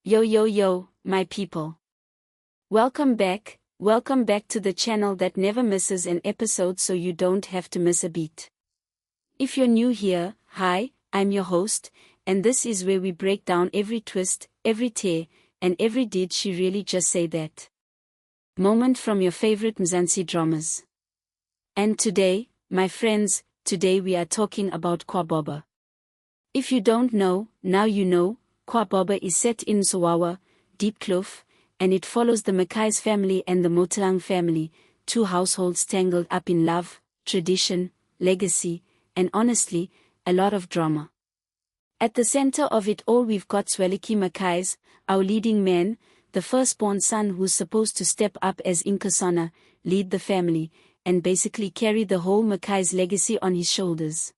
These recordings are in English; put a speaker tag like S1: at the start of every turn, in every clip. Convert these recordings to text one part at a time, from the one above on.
S1: Yo yo yo, my people. Welcome back to the channel that never misses an episode so you don't have to miss a beat. If you're new here, hi, I'm your host, and this is where we break down every twist, every tear, and every did she really just say that moment from your favorite Mzansi dramas. And today, my friends, we are talking about Kwababa. If you don't know, now you know. Kwababa is set in Gcwabe, Deep Kloof, and it follows the Mackay's family and the Motalang family, two households tangled up in love, tradition, legacy, and honestly, a lot of drama. At the center of it all we've got Zwelithini Mackay's, our leading man, the firstborn son who's supposed to step up as Inkosana, lead the family, and basically carry the whole Mackay's legacy on his shoulders.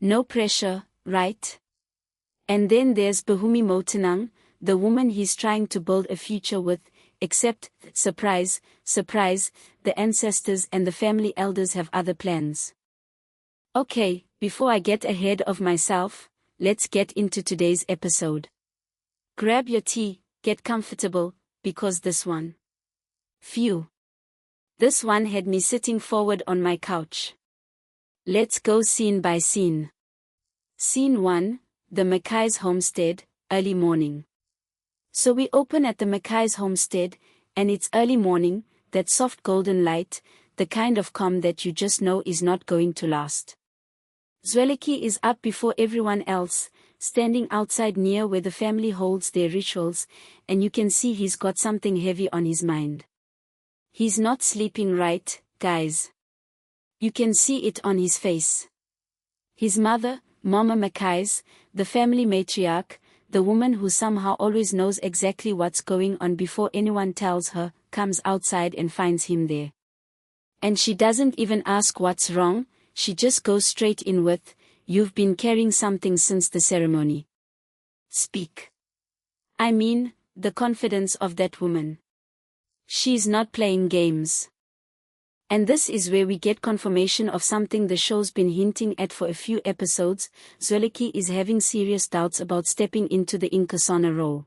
S1: No pressure, right? And then there's Bhumi Motalang, the woman he's trying to build a future with, except, surprise, the ancestors and the family elders have other plans. Okay, before I get ahead of myself, let's get into today's episode. Grab your tea, get comfortable, because this one had me sitting forward on my couch. Let's go scene by scene. Scene 1. The Mackay's homestead, early morning. So we open at the Mackay's homestead, and it's early morning, that soft golden light, the kind of calm that you just know is not going to last. Zwelithini is up before everyone else, standing outside near where the family holds their rituals, and you can see he's got something heavy on his mind. He's not sleeping right, guys. You can see it on his face. His mother, Mama Mackay's, the family matriarch, the woman who somehow always knows exactly what's going on before anyone tells her, comes outside and finds him there. And she doesn't even ask what's wrong, she just goes straight in with, "You've been carrying something since the ceremony. Speak." I mean, the confidence of that woman. She's not playing games. And this is where we get confirmation of something the show's been hinting at for a few episodes. Zwelithini is having serious doubts about stepping into the Inkosana role.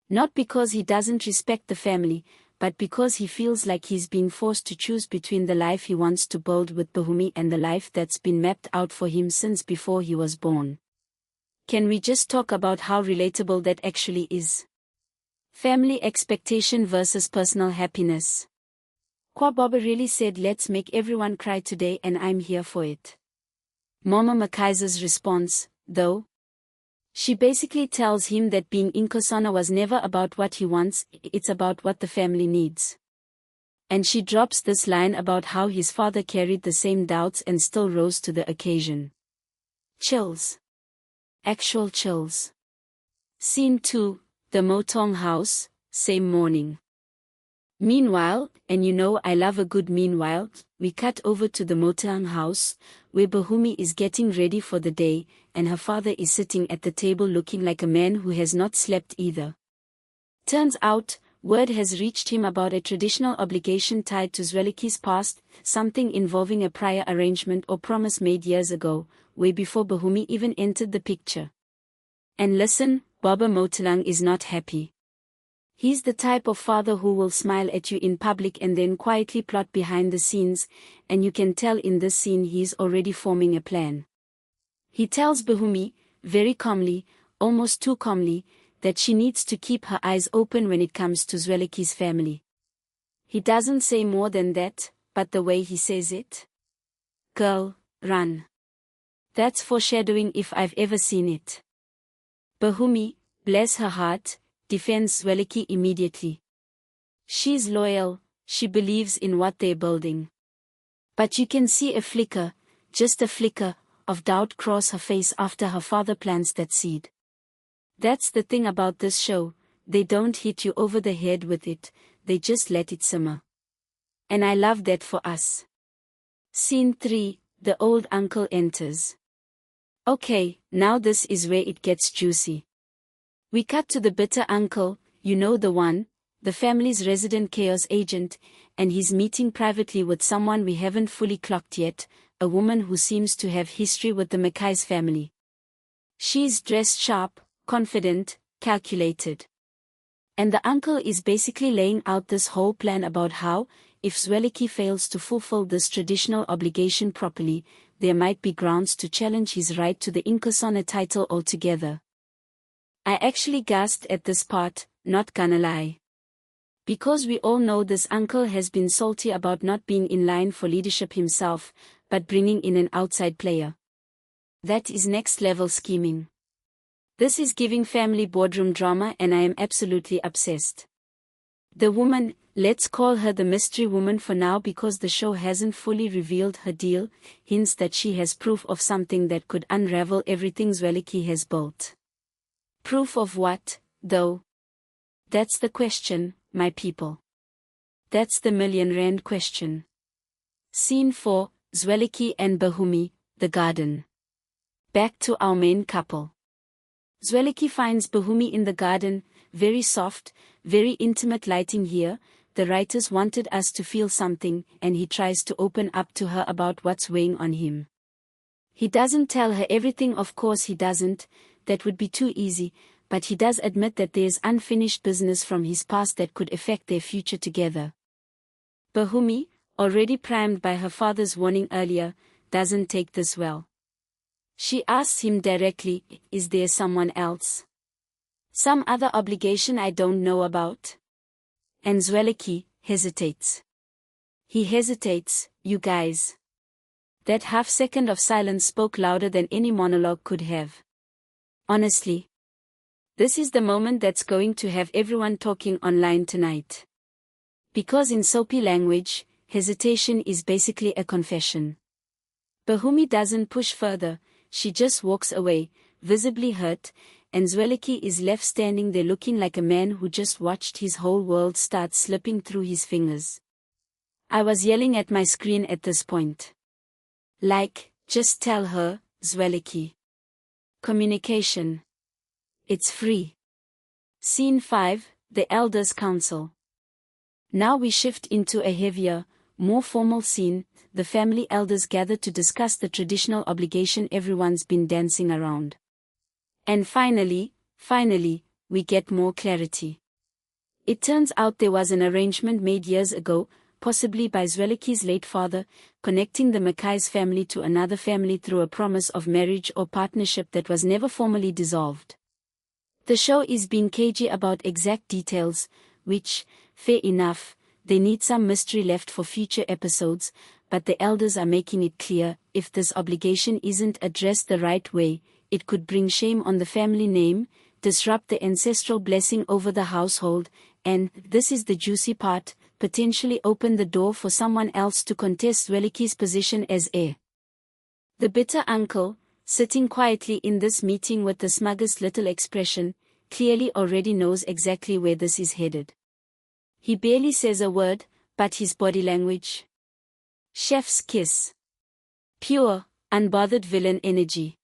S1: Not because he doesn't respect the family, but because he feels like he's being forced to choose between the life he wants to build with Bhumi and the life that's been mapped out for him since before he was born. Can we just talk about how relatable that actually is? Family expectation versus personal happiness. Kwababa really said, "Let's make everyone cry today, and I'm here for it." Mama Mackay's response, though? She basically tells him that being Inkosana was never about what he wants, it's about what the family needs. And she drops this line about how his father carried the same doubts and still rose to the occasion. Chills. Actual chills. Scene 2, the Motalang house, same morning. Meanwhile, and you know I love a good meanwhile, we cut over to the Motalang house, where Bhumi is getting ready for the day, and her father is sitting at the table looking like a man who has not slept either. Turns out, word has reached him about a traditional obligation tied to Zwelithini's past, something involving a prior arrangement or promise made years ago, way before Bhumi even entered the picture. And listen, Baba Motalang is not happy. He's the type of father who will smile at you in public and then quietly plot behind the scenes, and you can tell in this scene he's already forming a plan. He tells Bhumi, very calmly, almost too calmly, that she needs to keep her eyes open when it comes to Zwelithini's family. He doesn't say more than that, but the way he says it. Girl, run. That's foreshadowing if I've ever seen it. Bhumi, bless her heart, defends Zwelithini immediately. She's loyal, she believes in what they're building. But you can see a flicker, just a flicker, of doubt cross her face after her father plants that seed. That's the thing about this show, they don't hit you over the head with it, they just let it simmer. And I love that for us. Scene 3, the old uncle enters. Okay, now this is where it gets juicy. We cut to the bitter uncle, you know the one, the family's resident chaos agent, and he's meeting privately with someone we haven't fully clocked yet, a woman who seems to have history with the Mackay's family. She's dressed sharp, confident, calculated. And the uncle is basically laying out this whole plan about how, if Zwelithini fails to fulfill this traditional obligation properly, there might be grounds to challenge his right to the Inkosana title altogether. I actually gasped at this part, not gonna lie. Because we all know this uncle has been salty about not being in line for leadership himself, but bringing in an outside player. That is next level scheming. This is giving family boardroom drama and I am absolutely obsessed. The woman, let's call her the mystery woman for now because the show hasn't fully revealed her deal, hints that she has proof of something that could unravel everything Zwelithini has built. Proof of what, though? That's the question, my people. That's the million-rand question. Scene 4, Zwelithini and Bahumi, the garden. Back to our main couple. Zwelithini finds Bahumi in the garden, very soft, very intimate lighting here. The writers wanted us to feel something, and he tries to open up to her about what's weighing on him. He doesn't tell her everything, of course he doesn't, that would be too easy, but he does admit that there's unfinished business from his past that could affect their future together. Bahumi, already primed by her father's warning earlier, doesn't take this well. She asks him directly, is there someone else? Some other obligation I don't know about? And Zwelithini hesitates. He hesitates, you guys. That half-second of silence spoke louder than any monologue could have. Honestly. This is the moment that's going to have everyone talking online tonight. Because in soapy language, hesitation is basically a confession. Bahumi doesn't push further, she just walks away, visibly hurt, and Zwelithini is left standing there looking like a man who just watched his whole world start slipping through his fingers. I was yelling at my screen at this point. Like, just tell her, Zwelithini. Communication. It's free. Scene 5, the Elders' Council. Now we shift into a heavier, more formal scene. The family elders gather to discuss the traditional obligation everyone's been dancing around. And finally, we get more clarity. It turns out there was an arrangement made years ago, possibly by Zwelithini's late father, connecting the Mackay's family to another family through a promise of marriage or partnership that was never formally dissolved. The show is being cagey about exact details, which, fair enough, they need some mystery left for future episodes, but the elders are making it clear, if this obligation isn't addressed the right way, it could bring shame on the family name, disrupt the ancestral blessing over the household, and, this is the juicy part, potentially open the door for someone else to contest Zwelithini's position as heir. The bitter uncle, sitting quietly in this meeting with the smuggest little expression, clearly already knows exactly where this is headed. He barely says a word, but his body language. Chef's kiss. Pure, unbothered villain energy.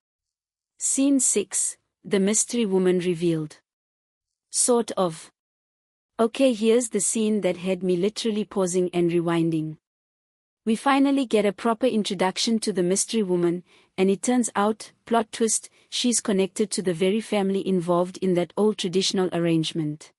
S1: Scene 6, the mystery woman revealed. Sort of. Okay, here's the scene that had me literally pausing and rewinding. We finally get a proper introduction to the mystery woman, and it turns out, plot twist, she's connected to the very family involved in that old traditional arrangement.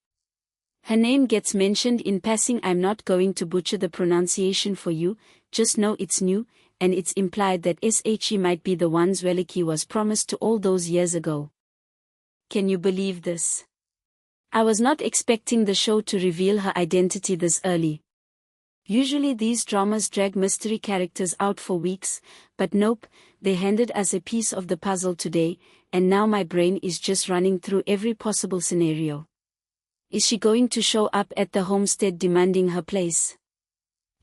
S1: Her name gets mentioned in passing. I'm not going to butcher the pronunciation for you, just know it's new, and it's implied that she might be the one Zwelithini was promised to all those years ago. Can you believe this? I was not expecting the show to reveal her identity this early. Usually these dramas drag mystery characters out for weeks, but nope, they handed us a piece of the puzzle today, and now my brain is just running through every possible scenario. Is she going to show up at the homestead demanding her place?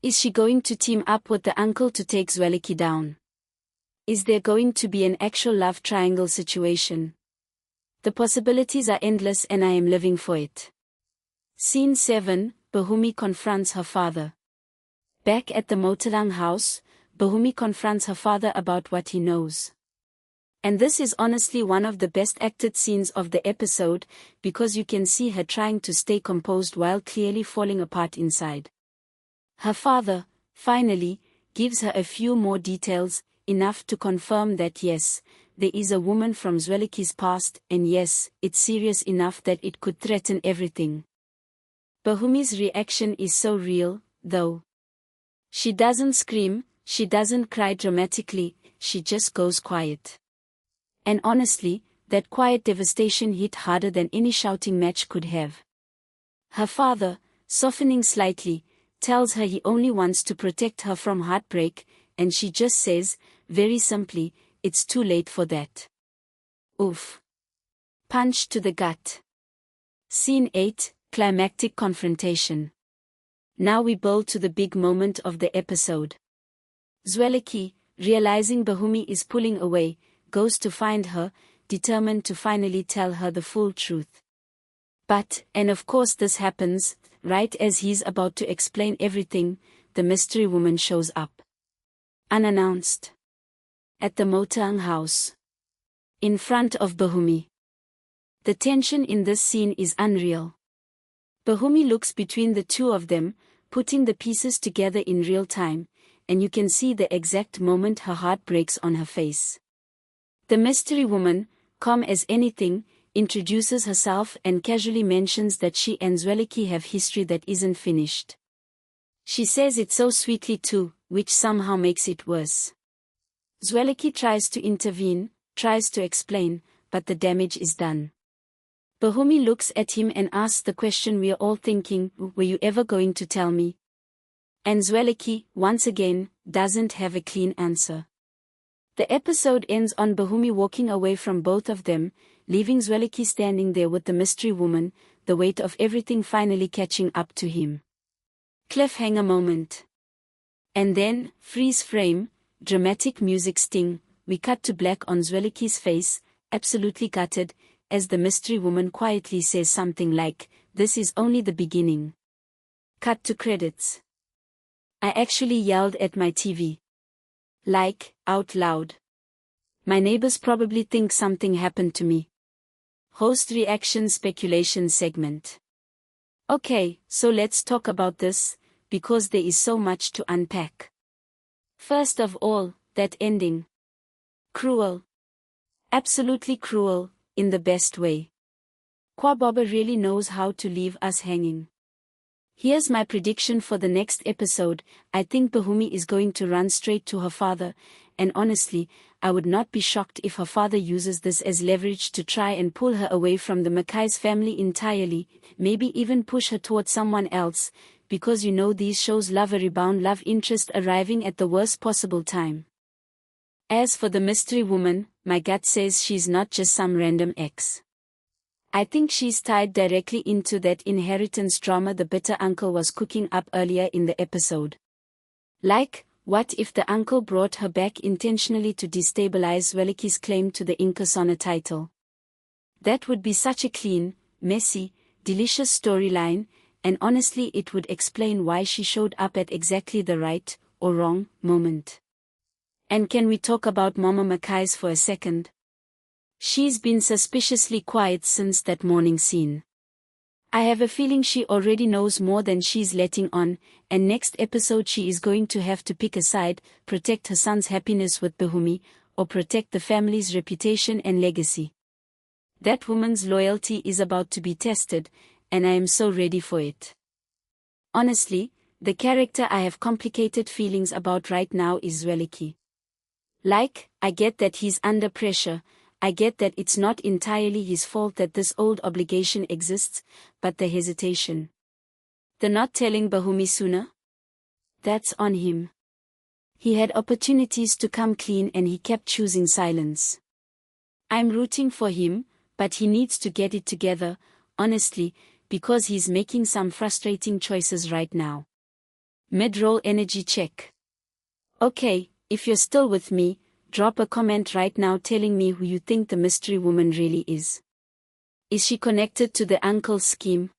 S1: Is she going to team up with the uncle to take Zwelithini down? Is there going to be an actual love triangle situation? The possibilities are endless and I am living for it. Scene 7, Bahumi confronts her father. Back at the Motalang house, Bahumi confronts her father about what he knows. And this is honestly one of the best acted scenes of the episode, because you can see her trying to stay composed while clearly falling apart inside. Her father, finally, gives her a few more details, enough to confirm that yes, there is a woman from Zwelithini's past, and yes, it's serious enough that it could threaten everything. Bahumi's reaction is so real, though. She doesn't scream, she doesn't cry dramatically, she just goes quiet. And honestly, that quiet devastation hit harder than any shouting match could have. Her father, softening slightly, tells her he only wants to protect her from heartbreak, and she just says, very simply, it's too late for that. Oof. Punch to the gut. Scene 8, Climactic Confrontation. Now we build to the big moment of the episode. Zweleki, realizing Bahumi is pulling away, goes to find her, determined to finally tell her the full truth. But, and of course this happens, right as he's about to explain everything, the mystery woman shows up. Unannounced. At the Motang house. In front of Bahumi. The tension in this scene is unreal. Bahumi looks between the two of them, putting the pieces together in real time, and you can see the exact moment her heart breaks on her face. The mystery woman, calm as anything, introduces herself and casually mentions that she and Zweleki have history that isn't finished. She says it so sweetly too, which somehow makes it worse. Zweleki tries to intervene, tries to explain, but the damage is done. Bahumi looks at him and asks the question we're all thinking, were you ever going to tell me? And Zweleki, once again, doesn't have a clean answer. The episode ends on Bahumi walking away from both of them, leaving Zweleki standing there with the mystery woman, the weight of everything finally catching up to him. Cliffhanger moment. And then, freeze frame, dramatic music sting, we cut to black on Zweleki's face, absolutely gutted, as the mystery woman quietly says something like, "This is only the beginning." Cut to credits. I actually yelled at my TV. Like, out loud. My neighbors probably think something happened to me. Host reaction speculation segment. Okay, so let's talk about this, because there is so much to unpack. First of all, that ending. Cruel. Absolutely cruel, in the best way. Kwababa really knows how to leave us hanging. Here's my prediction for the next episode. I think Bahumi is going to run straight to her father, and honestly, I would not be shocked if her father uses this as leverage to try and pull her away from the Makai's family entirely, maybe even push her towards someone else, because you know these shows love a rebound love interest arriving at the worst possible time. As for the mystery woman, my gut says she's not just some random ex. I think she's tied directly into that inheritance drama the bitter uncle was cooking up earlier in the episode. Like, what if the uncle brought her back intentionally to destabilize Zweleki's claim to the Inkasona title? That would be such a clean, messy, delicious storyline, and honestly it would explain why she showed up at exactly the right, or wrong, moment. And can we talk about Mama Makai's for a second? She's been suspiciously quiet since that morning scene. I have a feeling she already knows more than she's letting on, and next episode she is going to have to pick a side, protect her son's happiness with Bahumi, or protect the family's reputation and legacy. That woman's loyalty is about to be tested, and I am so ready for it. Honestly, the character I have complicated feelings about right now is Zweleki. Like, I get that he's under pressure, I get that it's not entirely his fault that this old obligation exists, but the hesitation. The not telling Bahumi sooner? That's on him. He had opportunities to come clean and he kept choosing silence. I'm rooting for him, but he needs to get it together, honestly, because he's making some frustrating choices right now. Mid-roll energy check. Okay, if you're still with me, drop a comment right now telling me who you think the mystery woman really is. Is she connected to the uncle's scheme?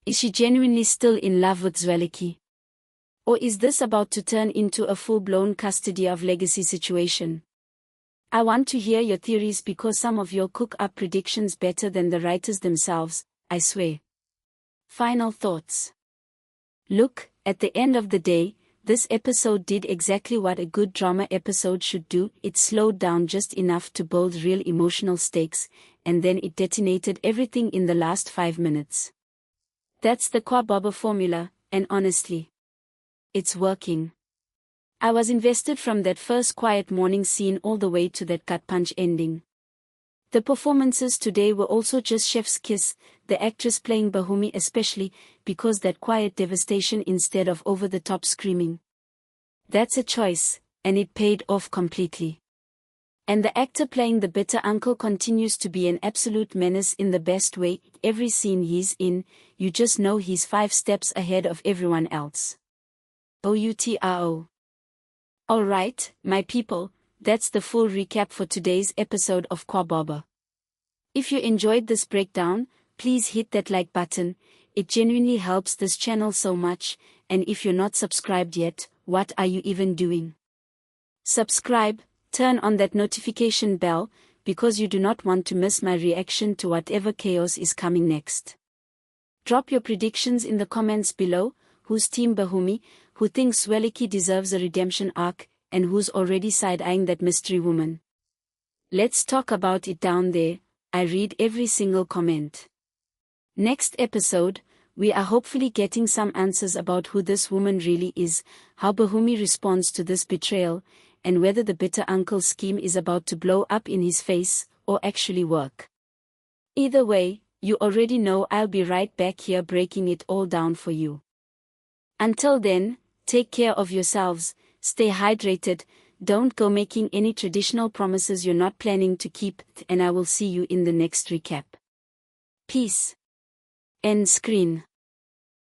S1: Is she genuinely still in love with Zweleki? Or is this about to turn into a full-blown custody of legacy situation? I want to hear your theories because some of you cook up predictions better than the writers themselves, I swear. Final thoughts. Look, at the end of the day, this episode did exactly what a good drama episode should do. It slowed down just enough to build real emotional stakes, and then it detonated everything in the last 5 minutes. That's the Kwababa formula, and honestly, it's working. I was invested from that first quiet morning scene all the way to that gut punch ending. The performances today were also just chef's kiss, the actress playing Bahumi especially, because that quiet devastation instead of over-the-top screaming. That's a choice, and it paid off completely. And the actor playing the bitter uncle continues to be an absolute menace in the best way. Every scene he's in, you just know he's 5 steps ahead of everyone else. OUTRO. Alright, my people, that's the full recap for today's episode of Kwababa. If you enjoyed this breakdown, please hit that like button, it genuinely helps this channel so much, and if you're not subscribed yet, what are you even doing? Subscribe, turn on that notification bell, because you do not want to miss my reaction to whatever chaos is coming next. Drop your predictions in the comments below, who's Team Bahumi, who thinks Zweliki deserves a redemption arc, and who's already side-eyeing that mystery woman. Let's talk about it down there, I read every single comment. Next episode, we are hopefully getting some answers about who this woman really is, how Bahumi responds to this betrayal, and whether the bitter uncle scheme is about to blow up in his face, or actually work. Either way, you already know I'll be right back here breaking it all down for you. Until then, take care of yourselves, stay hydrated, don't go making any traditional promises you're not planning to keep, and I will see you in the next recap. Peace. End screen.